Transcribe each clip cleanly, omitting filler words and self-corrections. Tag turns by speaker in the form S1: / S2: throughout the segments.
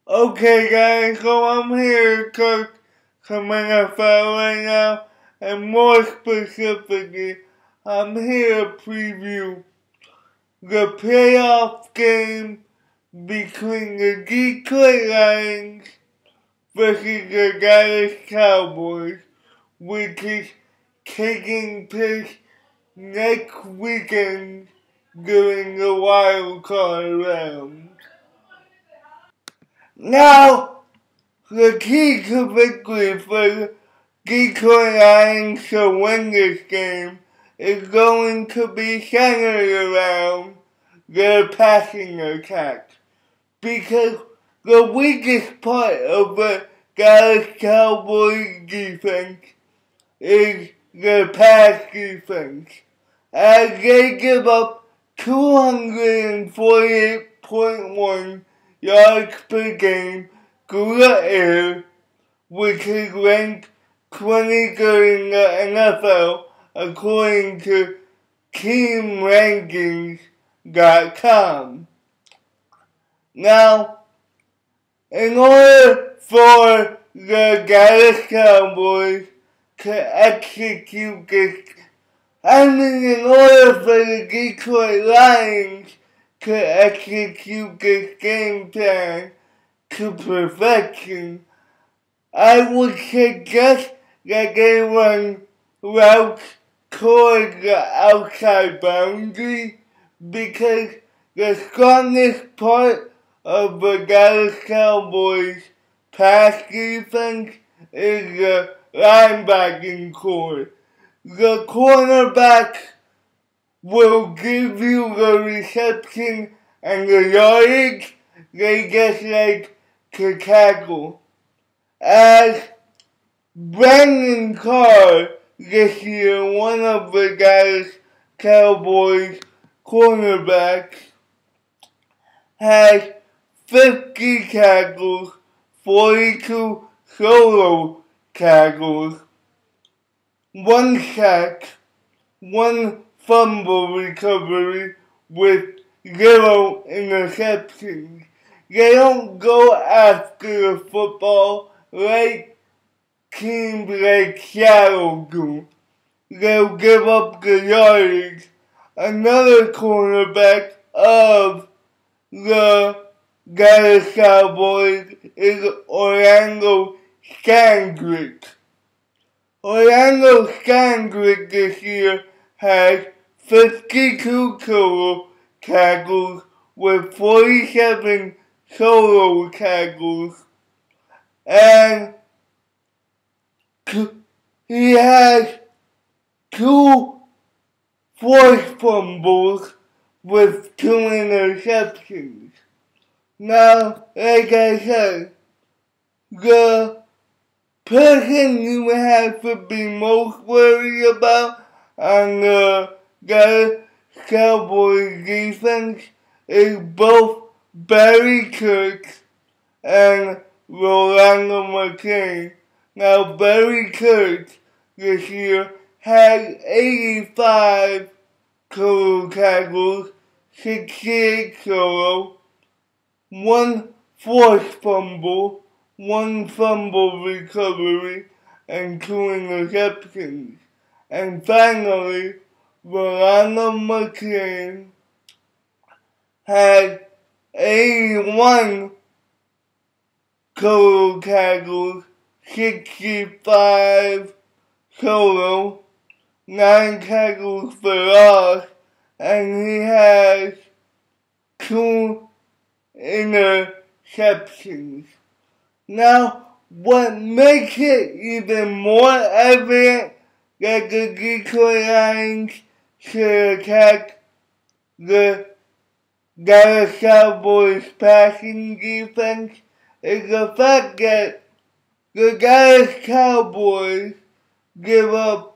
S1: Okay guys, so I'm here to talk some NFL right now, and more specifically, I'm here to preview the playoff game between the Detroit Lions versus the Dallas Cowboys, which is taking place next weekend during the wild card round. Now, the key to victory for the Detroit Lions to win this game is going to be centered around their passing attack. Because the weakest part of the Dallas Cowboys defense is their pass defense, as they give up 248.1 yards per game through the air, which is ranked 23rd in the NFL according to TeamRankings.com. Now, in order for the Dallas Cowboys to execute in order for the Detroit Lions to execute this game plan to perfection, I would suggest that they run routes towards the outside boundary, because the strongest part of the Dallas Cowboys pass defense is the linebacking core. The cornerback will give you the reception and the yardage they just like to tackle. As Brandon Carr this year, one of the Dallas Cowboys cornerbacks, has 50 tackles, 42 solo tackles, 1 sack, 1 fumble recovery with 0 interceptions. They don't go after the football like teams like Seattle do. They'll give up the yardage. Another cornerback of the Dallas Cowboys is Orlando Scandrick. Orlando Scandrick this year has 52 total tackles with 47 solo tackles, and he has 2 forced fumbles with 2 interceptions. Now, like I said, the person you have to be most worried about on the Dallas Cowboys defense is both Barry Kurtz and Rolando McClain. Now, Barry Kurtz this year had 85 total tackles, 68 solo, 1 forced fumble, 1 fumble recovery, and 2 interceptions. And finally, Rolando McClain had 81 total tackles, 65 solo, 9 tackles for loss, and he has 2 interceptions. Now, what makes it even more evident that the Detroit Lions should attack the Dallas Cowboys passing defense is the fact that the Dallas Cowboys give up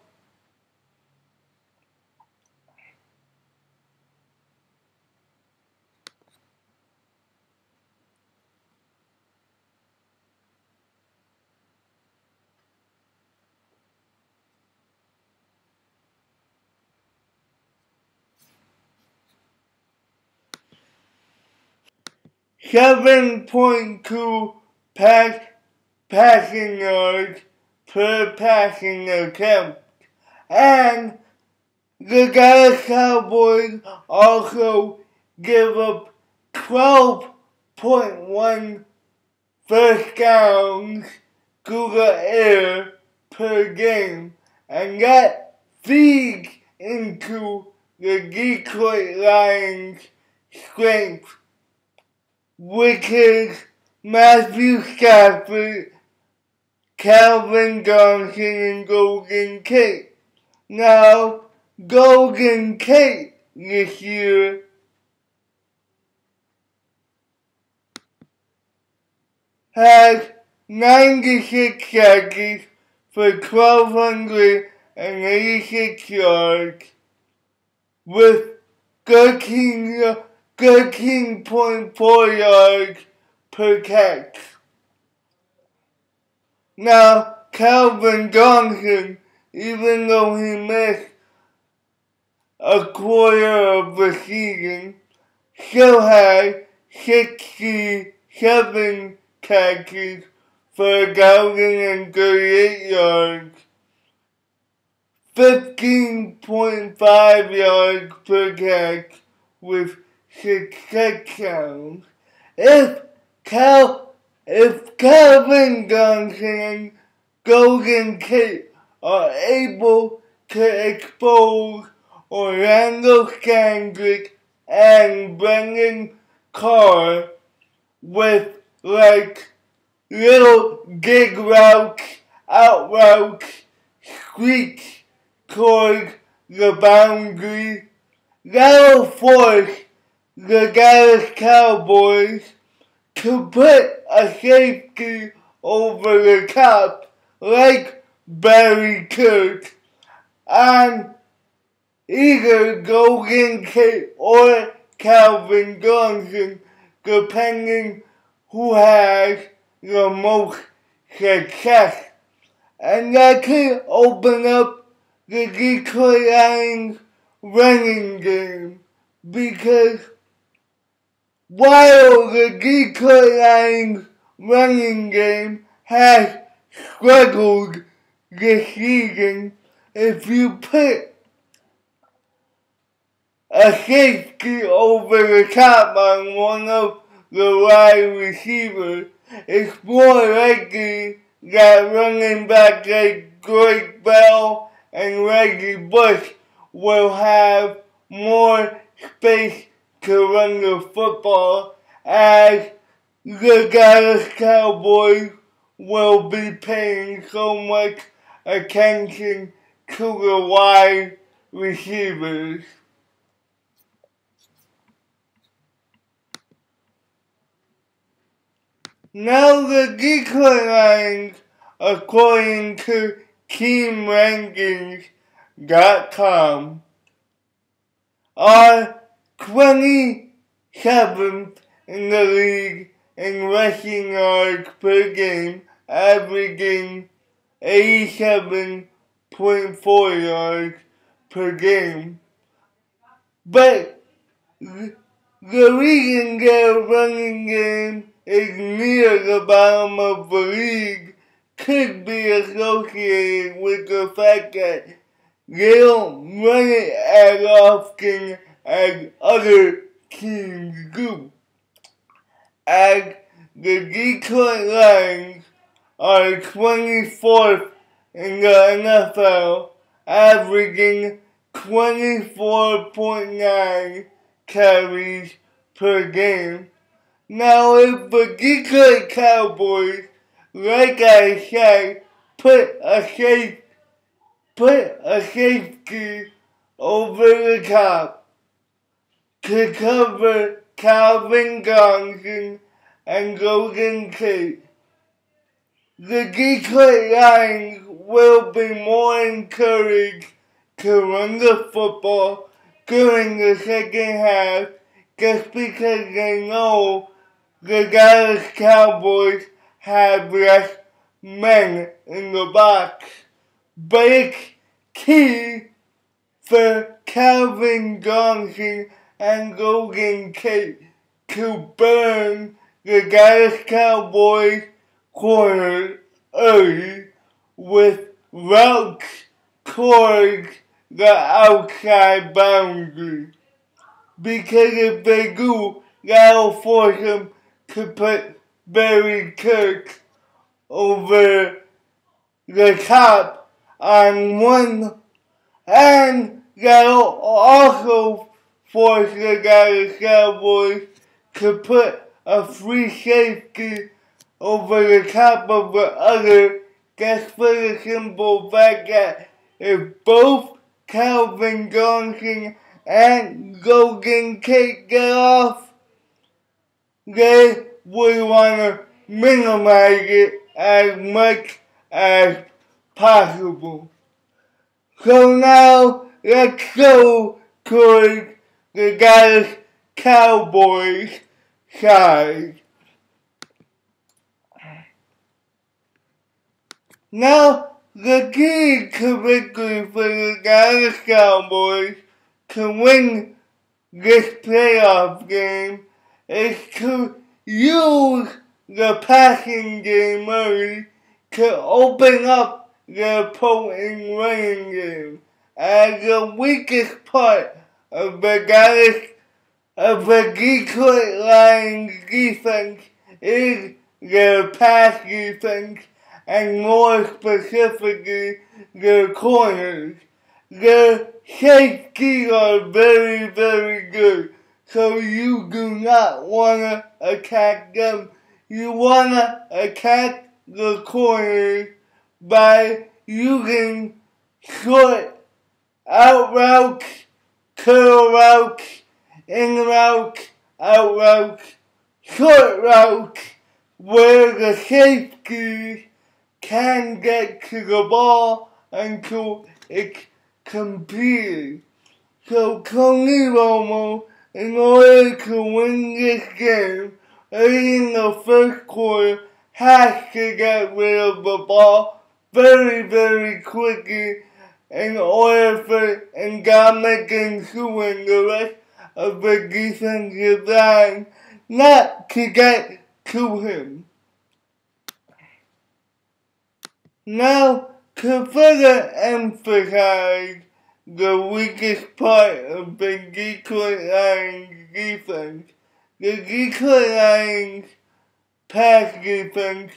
S1: 7.2 passing yards per passing attempt. And the Dallas Cowboys also give up 12.1 first downs through the air per game. And that feeds into the Detroit Lions' strength, which is Matthew Stafford, Calvin Johnson, and Golden Tate. Now, Golden Tate this year has 96 catches for 1,286 yards with 13.4 yards per catch. Now, Calvin Johnson, even though he missed a quarter of the season, still had 67 catches for 1,038 yards, 15.5 yards per catch with 6 touchdowns. If Calvin Johnson and Golden Tate are able to expose Orlando Scandrick and Brendan Carr with like little dig routes, out routes, squeaks towards the boundary, that'll force the Dallas Cowboys to put a safety over the top like Barry Church on either Golden Tate or Calvin Johnson, depending who has the most success. And that could open up the Detroit Lions running game, because while the Detroit Lions running game has struggled this season, if you put a safety over the top on one of the wide receivers, it's more likely that running back like Drake Bell and Reggie Bush will have more space to run the football, as the Dallas Cowboys will be paying so much attention to the wide receivers. Now the Detroit Lions, according to TeamRankings.com, are 27th in the league in rushing yards per game, averaging 87.4 yards per game. But the reason their running game is near the bottom of the league could be associated with the fact that they don't run it as often as other teams do, as the Detroit Lions are 24th in the NFL, averaging 24.9 carries per game. Now, if the Detroit Cowboys, like I said, put a safety over the top to cover Calvin Johnson and Golden Tate, the Detroit Lions will be more encouraged to run the football during the second half, just because they know the Dallas Cowboys have less men in the box. But it's key for Calvin Johnson and Golden Tate to burn the Dallas Cowboys cornered early with routes towards the outside boundary. Because if they do, that'll force them to put Barry Kirk over the top on one, and that'll also force the Dallas Cowboys to put a free safety over the top of the other, just for the simple fact that if both Calvin Johnson and Golden Tate get off, they would want to minimize it as much as possible. So now let's go towards the Dallas Cowboys side. Now, the key to victory for the Dallas Cowboys to win this playoff game is to use the passing game early to open up the opposing running game. As the weakest part of the Detroit Lions defense is their pass defense, and more specifically, their corners. Their safeties are very, very good, so you do not want to attack them. You want to attack the corners by using short out routes, curl routes, in routes, out routes, short routes, where the safeties can get to the ball until it's completed. So Tony Romo, in order to win this game, early in the first quarter, has to get rid of the ball very, very quickly in order for Ndamukong Suh and the rest of the defensive line not to get to him. Now, to further emphasize the weakest part of the Detroit Lions defense, the Detroit Lions pass defense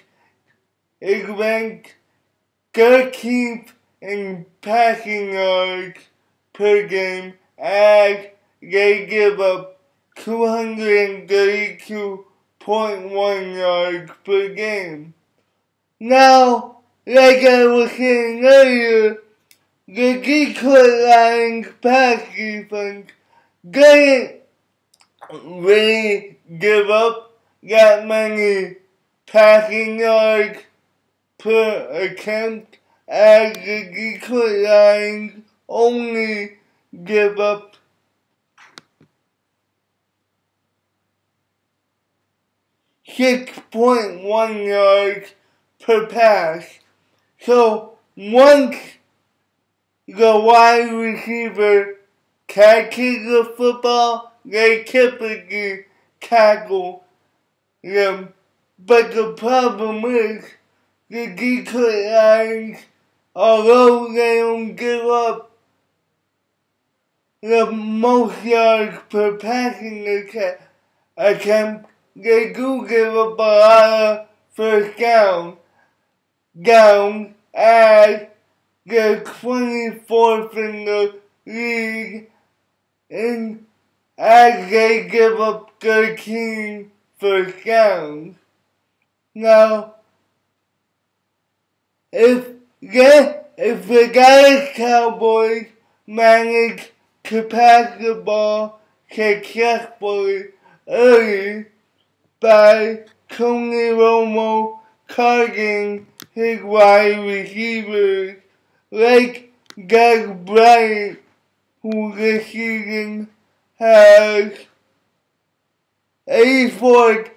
S1: is ranked 13th in passing yards per game, as they give up 232.1 yards per game. Now, like I was saying earlier, the Detroit Lions pass defense doesn't really give up that many passing yards per attempt, as the Detroit Lions only give up 6.1 yards per pass. So once the wide receiver catches the football, they typically tackle them. But the problem is, the Detroit Lions, although they don't give up the most yards per passing attempt, they do give up a lot of first downs, as they're 24th in the league, as they give up 13 first downs. Now, if the Dallas Cowboys manage to pass the ball successfully early by Tony Romo targeting his wide receivers like Doug Bryant, who this season has 84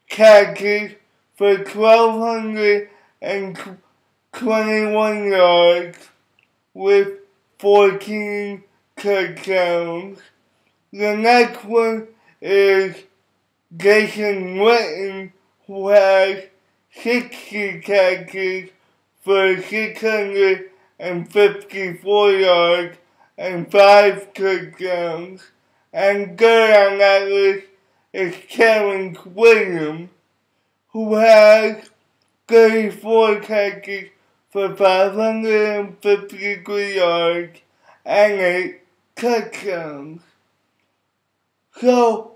S1: catches for 1,221 yards with 14 touchdowns. The next one is Jason Witten, who has 60 catches for 654 yards and 5 touchdowns. And third on that list is Terrence Williams, who has 34 catches for 553 yards and 8 touchdowns. So,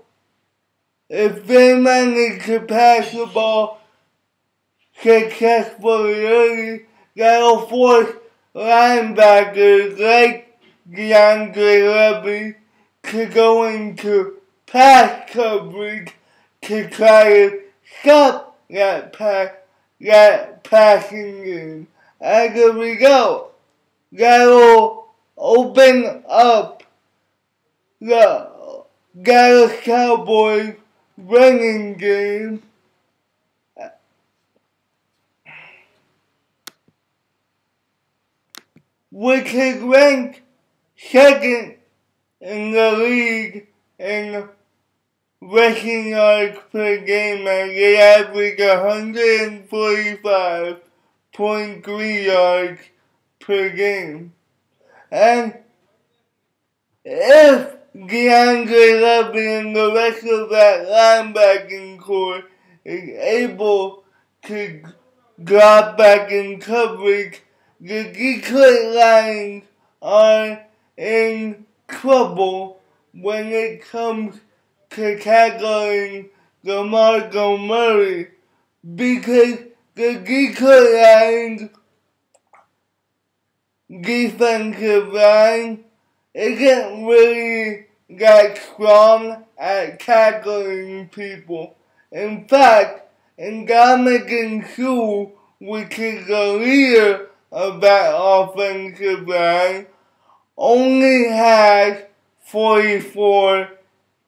S1: if they manage to pass the ball successfully early, that'll force linebackers like DeAndre Levy to go into pass coverage to try to stop that passing game. As a result, that'll open up the Dallas Cowboys running game, which is ranked second in the league in rushing yards per game, and they average 145.3 yards per game. And if DeAndre Levy and the rest of that linebacking core is able to drop back in coverage, the Detroit Lions are in trouble when it comes to tackling DeMarco Murray, because the Detroit Lions defensive line isn't really that strong at tackling people. In fact, Ndamukong Suh, which is the leader of that offensive line, only has 44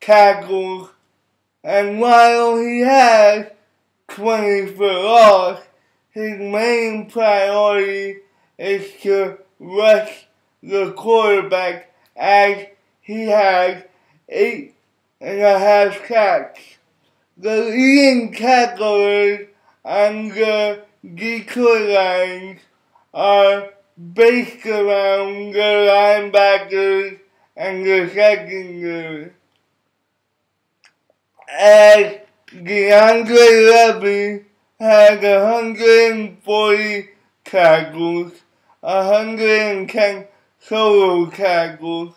S1: tackles, and while he has 20 for loss, his main priority is to rush the quarterback, as he has 8.5 sacks. The leading tacklers on the Detroit Lions are based around the linebackers and the secondary, as DeAndre Levy has 140 tackles, 110 solo tackles.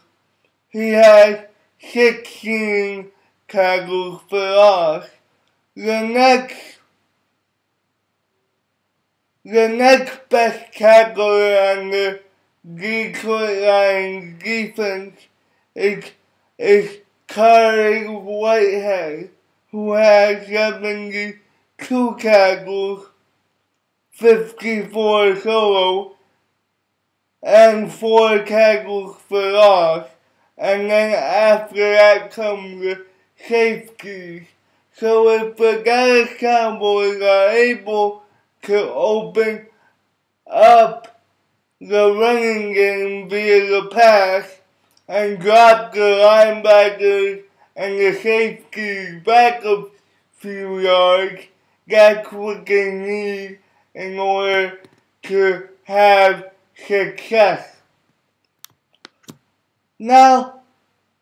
S1: He has 16 tackles for loss. The next best tackler on the Detroit Lions defense is Carey Whitehead, who has 72 tackles, 54 solo, and 4 tackles for loss. And then after that comes the safeties. So if the Dallas Cowboys are able to open up the running game via the pass and drop the linebackers and the safeties back a few yards, that's what they need in order to have success. Now,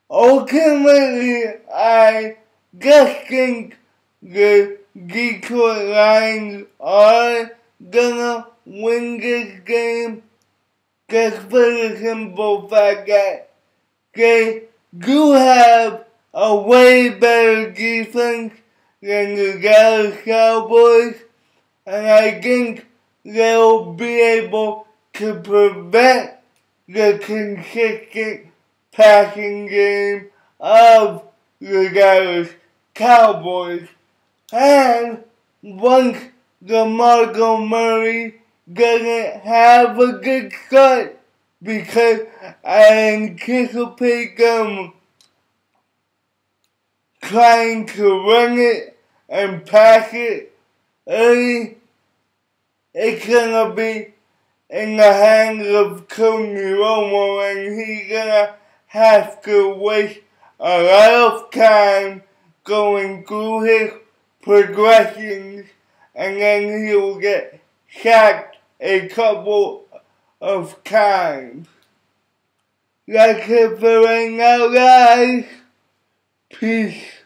S1: ultimately, I just think the Detroit Lions are gonna win this game, just for the simple fact that they do have a way better defense than the Dallas Cowboys, and I think they'll be able to prevent the consistent passing game of the Dallas Cowboys. And once DeMarco Murray doesn't have a good start, because I anticipate them trying to run it and pass it early, it's gonna be in the hands of Tony Romo, and he's gonna have to waste a lot of time going through his progressions, and then he'll get sacked a couple of times. That's it for right now, guys. Peace.